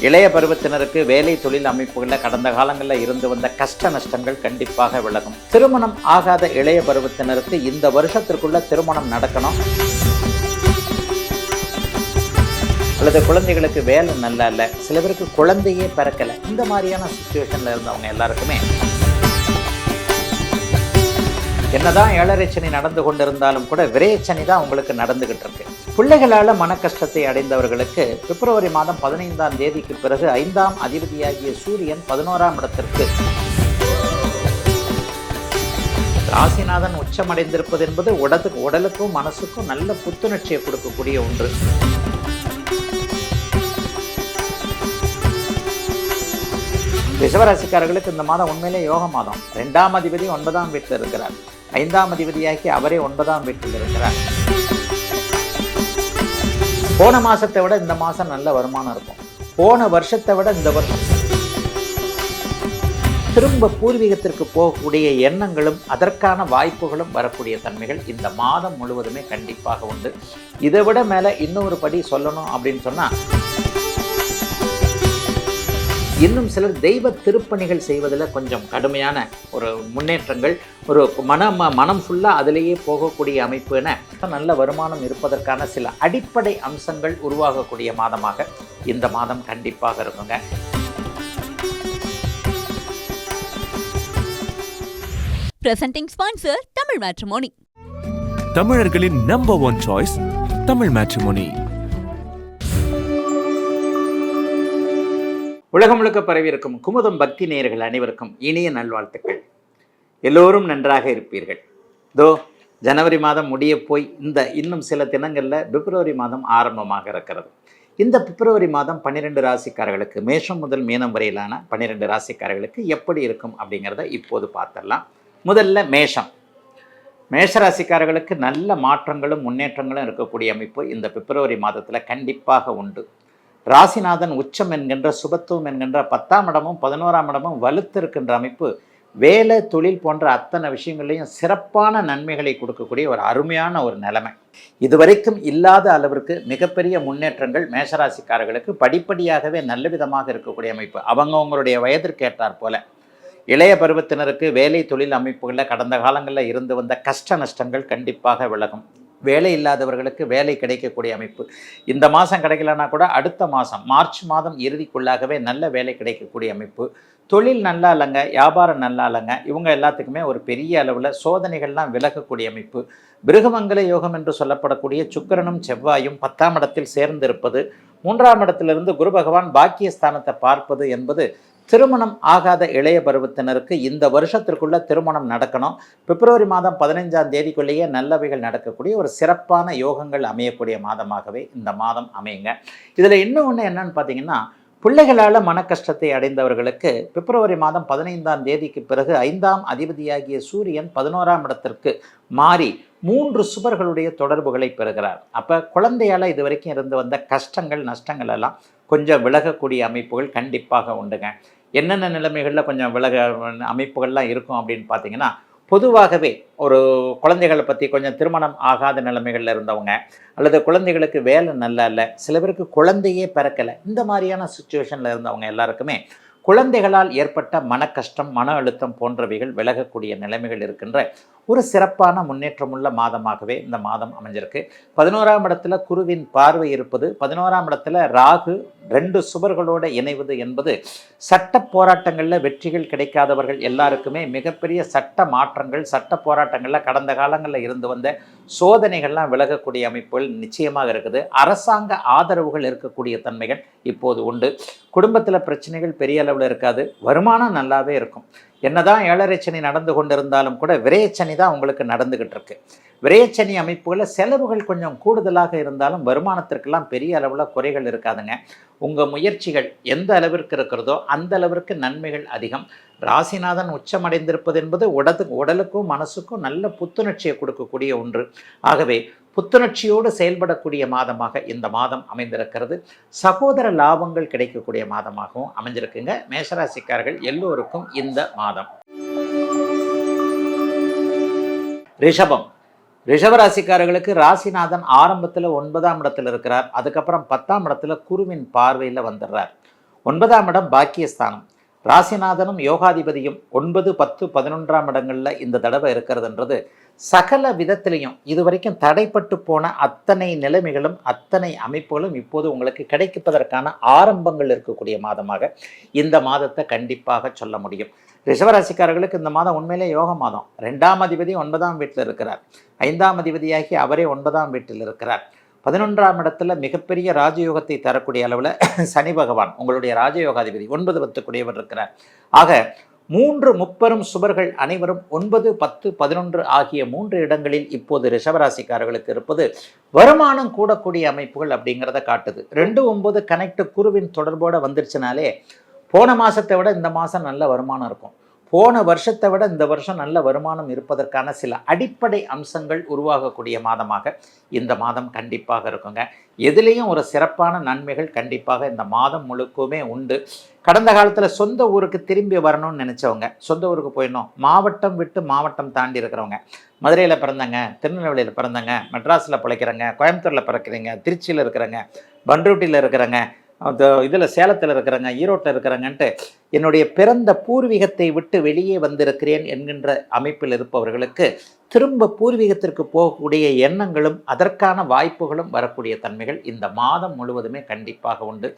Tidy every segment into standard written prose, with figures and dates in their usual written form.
இளைய பருவத்தினருக்கு வேலை தொழில் அமைப்புகளில் கடந்த காலங்களில் இருந்து வந்த கஷ்ட நஷ்டங்கள் கண்டிப்பாக விலகும். திருமணம் ஆகாத இளைய பருவத்தினருக்கு இந்த வருஷத்திற்குள்ள திருமணம் நடக்கணும். அல்லது குழந்தைகளுக்கு வேலை நல்லா இல்லை, சில பேருக்கு குழந்தையே பிறக்கலை, இந்த மாதிரியான சுச்சுவேஷனில் இருந்தவங்க எல்லாருக்குமே என்னதான் ஏழரை சனி நடந்து கொண்டிருந்தாலும் கூட விரயச்சனி தான் உங்களுக்கு நடந்துகிட்டு இருக்கு. பிள்ளைகளால் மன கஷ்டத்தை அடைந்தவர்களுக்கு பிப்ரவரி மாதம் 15ஆம் தேதிக்கு பிறகு 5ஆம் அதிபதியாகிய சூரியன் 11ஆம் இடத்திற்கு ராசிநாதன் உச்சமடைந்திருப்பது என்பது உடலுக்கும் மனசுக்கும் நல்ல புத்துணர்ச்சியை கொடுக்கக்கூடிய ஒன்று. ரிஷபராசிக்காரர்களுக்கு இந்த மாதம் உண்மையிலே யோக மாதம். 2ஆம் அதிபதி 9ஆம் வீட்டில் இருக்கிறார். 5ஆம் அதிபதியாகி அவரே 9ஆம் வீட்டில் இருக்கிறார். போன மாசத்தை விட இந்த மாசம் நல்ல வருமானம் இருக்கும். போன வருஷத்தை விட இந்த வருஷம் திரும்ப பூர்வீகத்திற்கு போகக்கூடிய எண்ணங்களும் அதற்கான வாய்ப்புகளும் வரக்கூடிய தன்மைகள் இந்த மாதம் முழுவதுமே கண்டிப்பாக உண்டு. இதை விட மேல இன்னொரு படி சொல்லணும் அப்படின்னு சொன்னா, இன்னும் சிலர் தெய்வ திருப்பணிகள் செய்வதில் கொஞ்சம் கடுமையான ஒரு முன்னேற்றங்கள், ஒரு மனம் ஃபுல்லாக அதிலேயே போகக்கூடிய அமைப்பு என நல்ல வருமானம் இருப்பதற்கான சில அடிப்படை அம்சங்கள் உருவாகக்கூடிய மாதமாக இந்த மாதம் கண்டிப்பாக இருக்குங்க. Presenting sponsor Tamil Matrimony. தமிழர்களின் நம்பர் 1 சாய்ஸ் தமிழ் மேட்ரிமோனி. உலகம் முழுக்க பரவி இருக்கும் குமுதம் பக்தி நேயர்கள் அனைவருக்கும் இனிய நல்வாழ்த்துக்கள். எல்லோரும் நன்றாக இருப்பீர்கள். ஜனவரி மாதம் முடிய போய் இன்னும் சில தினங்களில் பிப்ரவரி மாதம் ஆரம்பமாக இருக்கிறது. இந்த பிப்ரவரி மாதம் 12 ராசிக்காரர்களுக்கு, மேஷம் முதல் மீனம் வரையிலான 12 ராசிக்காரர்களுக்கு எப்படி இருக்கும் அப்படிங்கிறத இப்போது பார்த்துடலாம். முதல்ல மேஷ ராசிக்காரர்களுக்கு நல்ல மாற்றங்களும் முன்னேற்றங்களும் இருக்கக்கூடிய அமைப்பு இந்த பிப்ரவரி மாதத்தில் கண்டிப்பாக உண்டு. ராசிநாதன் உச்சம் என்கின்ற சுபத்துவம் என்கின்ற 10ஆம் இடமும் 11ஆம் இடமும் வலுத்திருக்கின்ற அமைப்பு வேலை தொழில் போன்ற அத்தனை விஷயங்களையும் சிறப்பான நன்மைகளை கொடுக்கக்கூடிய ஒரு அருமையான ஒரு நிலைமை. இதுவரைக்கும் இல்லாத அளவிற்கு மிகப்பெரிய முன்னேற்றங்கள் மேஷராசிக்காரர்களுக்கு படிப்படியாகவே நல்ல விதமாக இருக்கக்கூடிய அமைப்பு. அவங்களுடைய வயதிற்கு ஏற்றார் போல இளைய பருவத்தினருக்கு வேலை தொழில் அமைப்புகளில் கடந்த காலங்களில் இருந்து வந்த கஷ்ட நஷ்டங்கள் கண்டிப்பாக விலகும். வேலை இல்லாதவர்களுக்கு வேலை கிடைக்கக்கூடிய அமைப்பு இந்த மாதம் கிடைக்கலன்னா கூட அடுத்த மாதம் மார்ச் மாதம் இறுதிக்குள்ளாகவே நல்ல வேலை கிடைக்கக்கூடிய அமைப்பு. தொழில் நல்லா இல்லைங்க, வியாபாரம் நல்லா இல்லைங்க, இவங்க எல்லாத்துக்குமே ஒரு பெரிய அளவில் சோதனைகள்லாம் விலகக்கூடிய அமைப்பு. பிருகமங்கல யோகம் என்று சொல்லப்படக்கூடிய சுக்கிரனும் செவ்வாயும் 10ஆம் இடத்தில் சேர்ந்திருப்பது, 3ஆம் இடத்திலிருந்து குரு பகவான் பாக்கியஸ்தானத்தை பார்ப்பது என்பது திருமணம் ஆகாத இளைய பருவத்தினருக்கு இந்த வருஷத்திற்குள்ள திருமணம் நடக்கணும். பிப்ரவரி மாதம் 15ஆம் தேதிக்குள்ளேயே நல்லவைகள் நடக்கக்கூடிய ஒரு சிறப்பான யோகங்கள் அமையக்கூடிய மாதமாகவே இந்த மாதம் அமையுங்க. இதில் இன்னொன்று என்னன்னு பார்த்தீங்கன்னா, பிள்ளைகளால் மன கஷ்டத்தை அடைந்தவர்களுக்கு பிப்ரவரி மாதம் 15ஆம் தேதிக்கு பிறகு 5ஆம் அதிபதியாகிய சூரியன் 11ஆம் இடத்திற்கு மாறி 3 சுபர்களுடைய தொடர்புகளை பெறுகிறார். அப்போ குழந்தையால் இது வரைக்கும் இருந்து வந்த கஷ்டங்கள் நஷ்டங்கள் எல்லாம் கொஞ்சம் விலகக்கூடிய அமைப்புகள் கண்டிப்பாக உண்டுங்க. என்னென்ன நிலைமைகளில் கொஞ்சம் அமைப்புகள்லாம் இருக்கும் அப்படின்னு பார்த்தீங்கன்னா, பொதுவாகவே ஒரு குழந்தைகளை பற்றி கொஞ்சம் திருமணம் ஆகாத நிலைமைகளில் இருந்தவங்க, அல்லது குழந்தைகளுக்கு வேலை நல்லா இல்லை, சில பேருக்கு குழந்தையே பிறக்கலை, இந்த மாதிரியான சுச்சுவேஷனில் இருந்தவங்க எல்லாருக்குமே குழந்தைகளால் ஏற்பட்ட மன கஷ்டம், மன அழுத்தம் போன்றவைகள் விலகக்கூடிய நிலைமைகள் இருக்கின்ற ஒரு சிறப்பான முன்னேற்றமுள்ள மாதமாகவே இந்த மாதம் அமைஞ்சிருக்கு. 11ஆம் இடத்துல குருவின் பார்வை இருப்பது, 11ஆம் இடத்துல ராகு 2 சுபர்களோடு இணைவது என்பது சட்ட போராட்டங்களில் வெற்றிகள் கிடைக்காதவர்கள் எல்லாருக்குமே மிகப்பெரிய சட்ட மாற்றங்கள், சட்ட போராட்டங்களில் கடந்த காலங்களில் இருந்து வந்த சோதனைகள்லாம் விலகக்கூடிய அமைப்புகள் நிச்சயமாக இருக்குது. அரசாங்க ஆதரவுகள் இருக்கக்கூடிய தன்மைகள் இப்போது உண்டு. குடும்பத்தில் பிரச்சனைகள் பெரிய அளவில் இருக்காது, வருமானம் நல்லாவே இருக்கும். என்னதான் ஏழரை சனி நடந்து கொண்டிருந்தாலும் கூட விரயச்சனி தான் உங்களுக்கு நடந்துகிட்டு இருக்கு. விரயச்சனி அமைப்புகளில் செலவுகள் கொஞ்சம் கூடுதலாக இருந்தாலும் வருமானத்திற்கெல்லாம் பெரிய அளவில் குறைகள் இருக்காதுங்க. உங்கள் முயற்சிகள் எந்த அளவிற்கு இருக்கிறதோ அந்த அளவிற்கு நன்மைகள் அதிகம். ராசிநாதன் உச்சமடைந்திருப்பது என்பது உடலுக்கும் மனசுக்கும் நல்ல புத்துணர்ச்சியை கொடுக்கக்கூடிய ஒன்று. ஆகவே புத்துணர்ச்சியோடு செயல்படக்கூடிய மாதமாக இந்த மாதம் அமைந்திருக்கிறது. சகோதர லாபங்கள் கிடைக்கக்கூடிய மாதமாகவும் அமைஞ்சிருக்குங்க. மேஷராசிக்காரர்கள் எல்லோருக்கும் இந்த மாதம். ரிஷபராசிக்காரர்களுக்கு ராசிநாதன் ஆரம்பத்தில் 9ஆம் இடத்துல இருக்கிறார். அதுக்கப்புறம் 10ஆம் இடத்துல குருவின் பார்வையில் வந்துடுறார். 9ஆம் இடம் பாக்கியஸ்தானம். ராசிநாதனும் யோகாதிபதியும் 9, 10, 11ஆம் இடங்களில் இந்த தடவை இருக்கிறதுன்றது சகல விதத்திலையும் இதுவரைக்கும் தடைப்பட்டு போன அத்தனை நிலைமைகளும் அத்தனை அமைப்புகளும் இப்போது உங்களுக்கு கிடைப்பதற்கான ஆரம்பங்கள் இருக்கக்கூடிய மாதமாக இந்த மாதத்தை கண்டிப்பாக சொல்ல முடியும். ரிஷபராசிக்காரர்களுக்கு இந்த மாதம் உண்மையிலே யோக மாதம். 2ஆம் அதிபதி 9ஆம் வீட்டில் இருக்கிறார். 5ஆம் அதிபதியாகி அவரே 9ஆம் வீட்டில் இருக்கிறார். 11ஆம் இடத்துல மிகப்பெரிய ராஜயோகத்தை தரக்கூடிய அளவில் சனி பகவான் உங்களுடைய ராஜயோகாதிபதி 9, 10 கூடியவர் இருக்கிறார். ஆக 3 முப்பெரும் சுபர்கள் அனைவரும் 9, 10, 11 ஆகிய 3 இடங்களில் இப்போது ரிஷபராசிக்காரர்களுக்கு இருப்பது வருமானம் கூடக்கூடிய அமைப்புகள் அப்படிங்கிறத காட்டுது. 2, 9 கனெக்ட் குருவின் தொடர்போடு வந்துருச்சுனாலே போன மாதத்தை விட இந்த மாதம் நல்ல வருமானம் இருக்கும். போன வருஷத்தை விட இந்த வருஷம் நல்ல வருமானம் இருப்பதற்கான சில அடிப்படை அம்சங்கள் உருவாகக்கூடிய மாதமாக இந்த மாதம் கண்டிப்பாக இருக்குங்க. எதுலேயும் ஒரு சிறப்பான நன்மைகள் கண்டிப்பாக இந்த மாதம் முழுக்குமே உண்டு. கடந்த காலத்தில் சொந்த ஊருக்கு திரும்பி வரணும்னு நினச்சவங்க சொந்த ஊருக்கு போயிடணும், மாவட்டம் விட்டு மாவட்டம் தாண்டி இருக்கிறவங்க, மதுரையில் பிறந்தங்க, திருநெல்வேலியில் பிறந்தங்க, மெட்ராஸில் பிழைக்கிறங்க, கோயம்புத்தூரில் பிறக்கிறீங்க, திருச்சியில் இருக்கிறங்க, பண்ருட்டியில் இருக்கிறங்க, இதில் சேலத்தில் இருக்கிறாங்க, ஈரோட்டில் இருக்கிறாங்கன்ட்டு என்னுடைய பிறந்த பூர்வீகத்தை விட்டு வெளியே வந்திருக்கிறேன் என்கின்ற அமைப்பில் இருப்பவர்களுக்கு திரும்ப பூர்வீகத்திற்கு போகக்கூடிய எண்ணங்களும் அதற்கான வாய்ப்புகளும் வரக்கூடிய தன்மைகள் இந்த மாதம் முழுவதுமே கண்டிப்பாக உண்டு.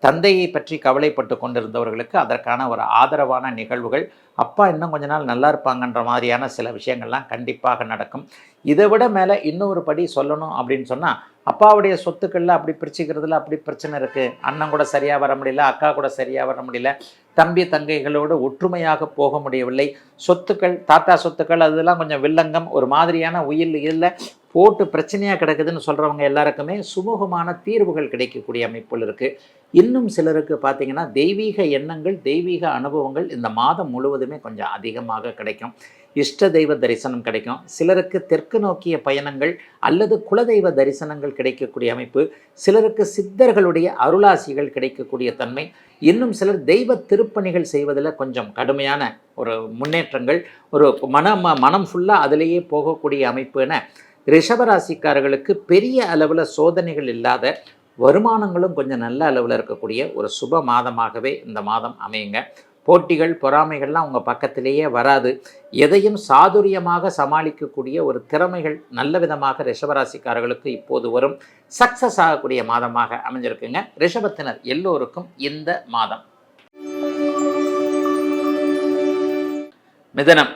தந்தையை பற்றி கவலைப்பட்டு கொண்டிருந்தவர்களுக்கு அதற்கான ஒரு ஆதரவான நிகழ்வுகள், அப்பா இன்னும் கொஞ்ச நாள் நல்லா இருப்பாங்கன்ற மாதிரியான சில விஷயங்கள்லாம் கண்டிப்பாக நடக்கும். இதை விட மேலே இன்னொரு படி சொல்லணும் அப்படின்னு சொன்னால், அப்பாவுடைய சொத்துக்களில் அப்படி பிரிச்சுக்கிறதுல அப்படி பிரச்சனை இருக்குது. அண்ணன் கூட சரியாக வர முடியல, அக்கா கூட சரியாக வர முடியல, தம்பி தங்கைகளோடு ஒற்றுமையாக போக முடியவில்லை, சொத்துக்கள் தாத்தா சொத்துக்கள் அதெல்லாம் கொஞ்சம் வில்லங்கம் ஒரு மாதிரியான உயில் இல்லை போட்டு பிரச்சனையாக கிடக்குதுன்னு சொல்கிறவங்க எல்லாருக்குமே சுமூகமான தீர்வுகள் கிடைக்கக்கூடிய அமைப்புகள் இருக்குது. இன்னும் சிலருக்கு பார்த்திங்கன்னா தெய்வீக எண்ணங்கள் தெய்வீக அனுபவங்கள் இந்த மாதம் முழுவதுமே கொஞ்சம் அதிகமாக கிடைக்கும். இஷ்ட தெய்வ தரிசனம் கிடைக்கும். சிலருக்கு தெற்கு நோக்கிய பயணங்கள் அல்லது குலதெய்வ தரிசனங்கள் கிடைக்கக்கூடிய அமைப்பு, சிலருக்கு சித்தர்களுடைய அருளாசிகள் கிடைக்கக்கூடிய தன்மை, இன்னும் சிலர் தெய்வ திருப்பணிகள் செய்வதில் கொஞ்சம் கடுமையான ஒரு முன்னேற்றங்கள், ஒரு மனம் ஃபுல்லாக அதிலேயே போகக்கூடிய அமைப்புன்னு ரிஷபராசிக்காரர்களுக்கு பெரிய அளவில் சோதனைகள் இல்லாத வருமானங்களும் கொஞ்சம் நல்ல அளவில் இருக்கக்கூடிய ஒரு சுப மாதமாகவே இந்த மாதம் அமையுங்க. போட்டிகள் பொறாமைகள்லாம் உங்கள் பக்கத்திலேயே வராது. எதையும் சாதுரியமாக சமாளிக்கக்கூடிய ஒரு திறமைகள் நல்ல விதமாக ரிஷபராசிக்காரர்களுக்கு இப்போது வரும். சக்ஸஸ் ஆகக்கூடிய மாதமாக அமைஞ்சிருக்குங்க ரிஷபத்தினர் எல்லோருக்கும் இந்த மாதம். மிதனம்.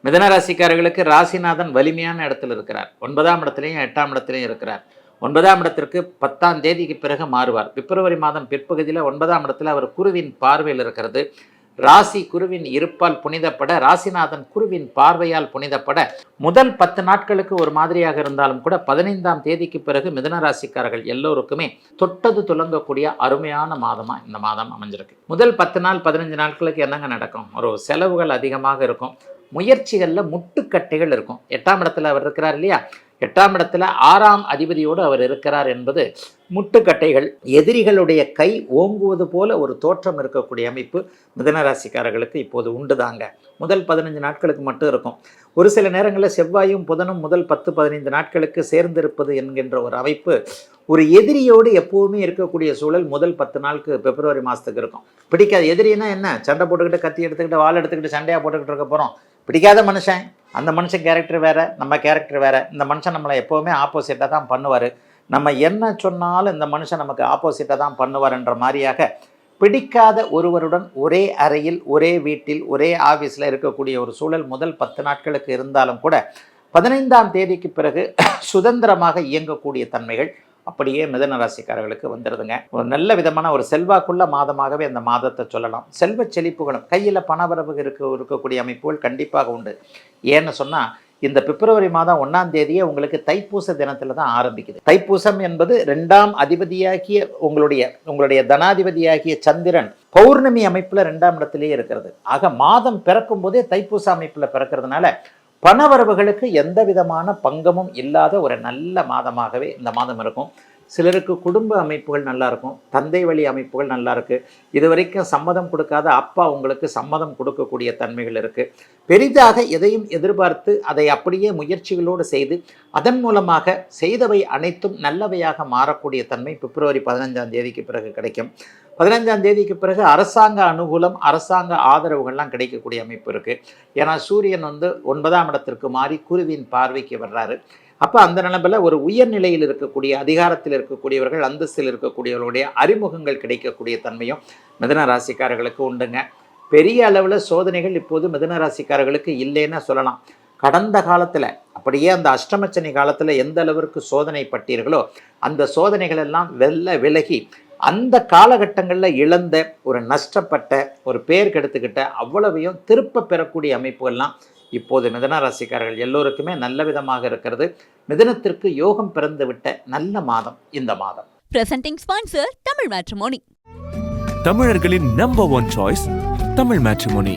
மிதனராசிக்காரர்களுக்கு ராசிநாதன் வலிமையான இடத்துல இருக்கிறார். 9ஆம் இடத்துலையும் 8ஆம் இடத்துலையும் இருக்கிறார். 9ஆம் இடத்திற்கு 10ஆம் தேதிக்கு பிறகு மாறுவார். பிப்ரவரி மாதம் பிற்பகுதியில் 9ஆம் இடத்துல அவர் குருவின் பார்வையில் இருக்கிறது. ராசி குருவின் இருப்பால் புனிதப்பட, ராசிநாதன் குருவின் பார்வையால் புனிதப்பட முதல் 10 நாட்களுக்கு ஒரு மாதிரியாக இருந்தாலும் கூட 15ஆம் தேதிக்கு பிறகு மிதுன ராசிக்காரர்கள் எல்லோருக்குமே தொட்டது துலங்கக்கூடிய அருமையான மாதமாக இந்த மாதம் அமைஞ்சிருக்கு. முதல் 10 நாள் 15 நாட்களுக்கு என்னங்க நடக்கும்? ஒரு செலவுகள் அதிகமாக இருக்கும். முயற்சிகளில் முட்டுக்கட்டைகள் இருக்கும். 8ஆம் இடத்துல அவர் இருக்கிறார் இல்லையா, 8ஆம் இடத்துல 6ஆம் அதிபதியோடு அவர் இருக்கிறார் என்பது முட்டுக்கட்டைகள், எதிரிகளுடைய கை ஓங்குவது போல ஒரு தோற்றம் இருக்கக்கூடிய அமைப்பு மிதுனராசிக்காரர்களுக்கு இப்போது உண்டுதாங்க. முதல் 15 நாட்களுக்கு மட்டும் இருக்கும். ஒரு சில நேரங்களில் செவ்வாயும் புதனும் முதல் 10-15 நாட்களுக்கு சேர்ந்திருப்பது என்கின்ற ஒரு அமைப்பு ஒரு எதிரியோடு எப்போவுமே இருக்கக்கூடிய சூழல் முதல் 10 நாளுக்கு பிப்ரவரி மாதத்துக்கு இருக்கும். பிடிக்காது எதிரின்னா என்ன, சண்டை போட்டுக்கிட்டு கத்தி எடுத்துக்கிட்டு வாள் எடுத்துக்கிட்டு சண்டையாக போட்டுக்கிட்டு இருக்க போகிறோம். பிடிக்காத மனுஷன், அந்த மனுஷன் கேரக்டர் வேறு, நம்ம கேரக்டர் வேறு. இந்த மனுஷன் நம்மளை எப்போவுமே ஆப்போசிட்டாக தான் பண்ணுவார். நம்ம என்ன சொன்னாலும் இந்த மனுஷன் நமக்கு ஆப்போசிட்டாக தான் பண்ணுவார்ன்ற மாதிரியாக பிடிக்காத ஒருவருடன் ஒரே அறையில் ஒரே வீட்டில் ஒரே ஆஃபீஸில் இருக்கக்கூடிய ஒரு சூழல் முதல் 10 நாட்களுக்கு இருந்தாலும் கூட 15ஆம் தேதிக்கு பிறகு சுதந்திரமாக இயங்கக்கூடிய தன்மைகள் அப்படியே மிதுன ராசிக்காரர்களுக்கு வந்துடுதுங்க. ஒரு நல்ல விதமான ஒரு செல்வாக்குள்ள மாதமாகவே அந்த மாதத்தை சொல்லலாம். செல்வ செழிப்புகளும் கையில் பணவரவு இருக்கக்கூடிய அமைப்புகள் கண்டிப்பாக உண்டு. ஏன்னு சொன்னால் இந்த பிப்ரவரி மாதம் 1ஆம் தேதியே உங்களுக்கு தைப்பூச தினத்தில் தான் ஆரம்பிக்குது. தைப்பூசம் என்பது 2ஆம் அதிபதியாகிய உங்களுடைய தனாதிபதியாகிய சந்திரன் பௌர்ணமி அமைப்பில் 2ஆம் இடத்திலேயே இருக்கிறது. ஆக மாதம் பிறக்கும் போதே தைப்பூச அமைப்பில் பிறக்கிறதுனால பணவரவுகளுக்கு எந்த விதமான பங்கமும் இல்லாத ஒரு நல்ல மாதமாகவே இந்த மாதம் இருக்கும். சிலருக்கு குடும்ப அமைப்புகள் நல்லா இருக்கும், தந்தை வழி அமைப்புகள் நல்லா இருக்கு. இது வரைக்கும் சம்மதம் கொடுக்காத அப்பா உங்களுக்கு சம்மதம் கொடுக்கக்கூடிய தன்மைகள் இருக்கு. பெரிதாக எதையும் எதிர்பார்த்து அதை அப்படியே முயற்சிகளோடு செய்து அதன் மூலமாக செய்தவை அனைத்தும் நல்லவையாக மாறக்கூடிய தன்மை பிப்ரவரி 15ஆம் தேதிக்கு பிறகு கிடைக்கும். 15ஆம் தேதிக்கு பிறகு அரசாங்க அனுகூலம், அரசாங்க ஆதரவுகள்லாம் கிடைக்கக்கூடிய அமைப்பு இருக்குது. ஏன்னா சூரியன் 9ஆம் இடத்திற்கு மாறி குருவின் பார்வைக்கு வர்றாரு. அப்போ அந்த நிலைமையில் ஒரு உயர்நிலையில் இருக்கக்கூடிய, அதிகாரத்தில் இருக்கக்கூடியவர்கள், அந்தஸ்தில் இருக்கக்கூடியவர்களுடைய அறிமுகங்கள் கிடைக்கக்கூடிய தன்மையும் மிதுன ராசிக்காரர்களுக்கு உண்டுங்க. பெரிய அளவில் சோதனைகள் இப்போது மிதுன ராசிக்காரர்களுக்கு இல்லைன்னு சொல்லலாம். கடந்த காலத்தில் அப்படியே அந்த அஷ்டமச்சனி காலத்தில் எந்த அளவிற்கு சோதனை பட்டீர்களோ அந்த சோதனைகள் எல்லாம் விலகி அந்த காலகட்டங்களில் இழந்த, ஒரு நஷ்டப்பட்ட, ஒரு பேர் கெடுத்துக்கிட்ட அவ்வளவையும் திருப்ப பெறக்கூடிய அமைப்புகள்லாம் இப்போது மிதுன ராசிக்காரர்கள் எல்லோருக்குமே நல்ல விதமாக இருக்கிறது. மிதுனத்திற்கு யோகம் பிறந்து விட்ட நல்ல மாதம் இந்த மாதம். Presenting sponsor Tamil Matrimony. தமிழர்களின் number one choice Tamil matrimony.